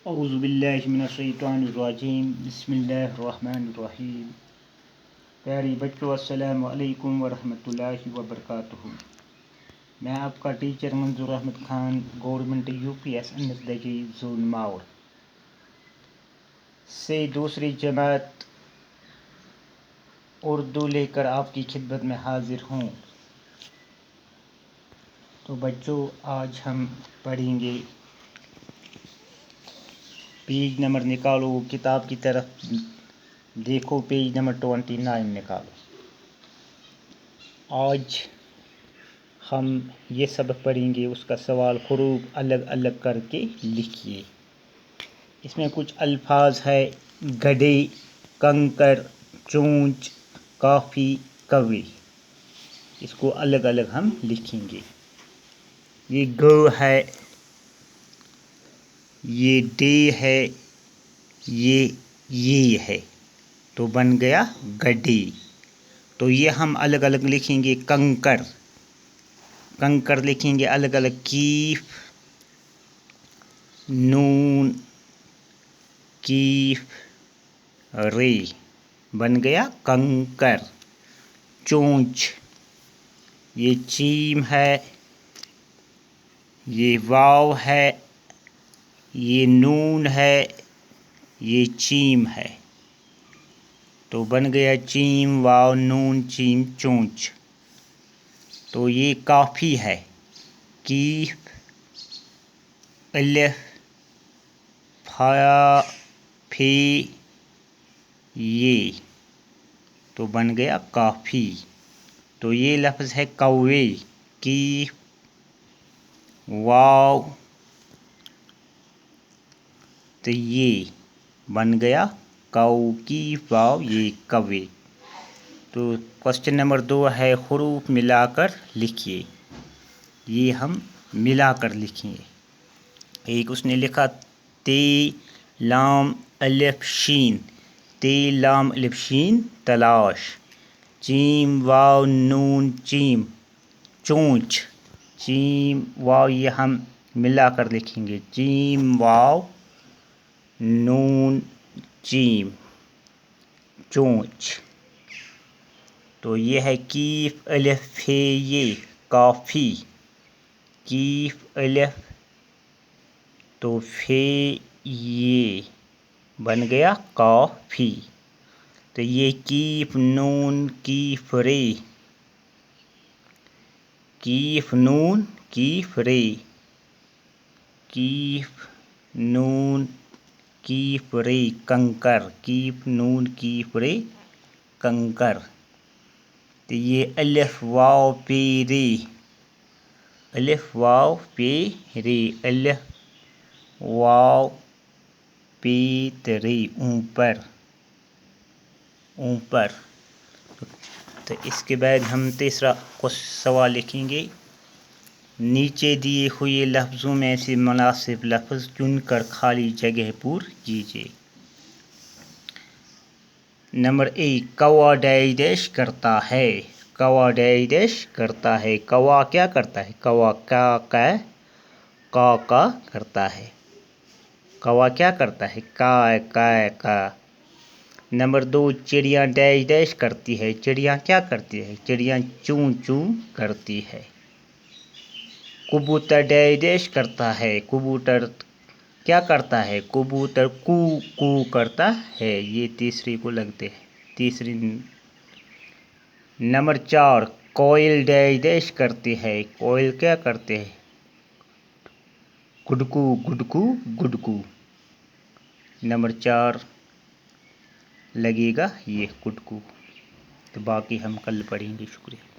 اعوذ باللہ من الشیطان الرجیم بسم اللہ الرحمن الرحیم۔ پیارے بچوں، السلام علیکم ورحمۃ اللہ وبرکاتہ۔ میں آپ کا teacher Manzoor Ahmed Khan, government UPS انسدجی زون ماور سے دوسری جماعت اردو لے کر آپ کی خدمت میں حاضر ہوں۔ تو بچوں، آج ہم پڑھیں گے، پیج نمبر نکالو، کتاب کی طرف دیکھو، پیج نمبر 29 نکالو۔ آج ہم یہ سبق پڑھیں گے، اس کا سوال حروف الگ الگ کر کے لکھیے۔ اس میں کچھ الفاظ ہے: گڈے، کنکر، چونچ، کافی، کوے۔ اس کو الگ الگ ہم لکھیں گے۔ یہ گ ہے، یہ ڈے ہے، یہ ہے، تو بن گیا گڈے۔ تو یہ ہم الگ الگ لکھیں گے۔ کنکر، کنکر لکھیں گے الگ الگ، کیف، نون، کیف، رے، بن گیا کنکر۔ چونچ، یہ چیم ہے، یہ واو ہے، یہ نون ہے، یہ چیم ہے، تو بن گیا چیم، واو، نون، چیم، چونچ۔ تو یہ کافی ہے، کیف، الف، پھا، پھی، یہ، تو بن گیا کافی۔ تو یہ لفظ ہے کوے، کیف، واو، تو یہ بن گیا کو، کیف، واو، یہ کوے۔ تو کوسچن نمبر 2 ہے، حروف ملا کر لکھیے۔ یہ ہم ملا کر لکھیں گے۔ ایک اس نے لکھا تے لام الف شین، تے لام الف شین تلاش، چیم، واو، نون، چیم، چونچ، چیم، واو، یہ ہم ملا کر لکھیں گے، چیم، واو، نون، چیم، چونچ۔ تو یہ ہے کیف، الف، پھے، یہ، کافی، کیف، الف، تو پھے، یہ، بن گیا کافی۔ تو یہ کیف، نون، کیف، رے، کیف، نون، کیف، رے، کیف، نون، کیف، رے، کنکر، کیف، نون، کیف، رے، کنکر۔ تو یہ الف، واو، پے، رے، الف، واو، پے، رے، الف، واو، پے، رے، اوپر، اوپر۔ تو اس کے بعد ہم تیسرا سوال لکھیں گے۔ نیچے دیے ہوئے لفظوں میں سے مناسب لفظ چن کر خالی جگہ پر کیجیے۔ نمبر 1، کوا ڈیش ڈیش کرتا ہے، کوا ڈیش ڈیش کرتا ہے۔ کوا کیا کرتا ہے؟ کوا کا کرتا ہے۔ کوا کیا کرتا ہے؟ کا۔ نمبر 2، چڑیا ڈیش ڈیش کرتی ہے، چڑیا کیا کرتی ہے؟ چڑیا چوں چوں کرتی ہے۔ کبوتر ڈیش ڈیش کرتا ہے، کبوتر کیا کرتا ہے؟ کبوتر کو کرتا ہے۔ یہ تیسری کو لگتے ہیں، تیسری۔ نمبر 4، کوئل ڈیش ڈیش کرتی ہے، کوئل کیا کرتے ہیں؟ گڈکو گڈکو۔ نمبر 4 لگے گا یہ گڈکو۔ تو باقی ہم کل پڑھیں گے۔ شکریہ۔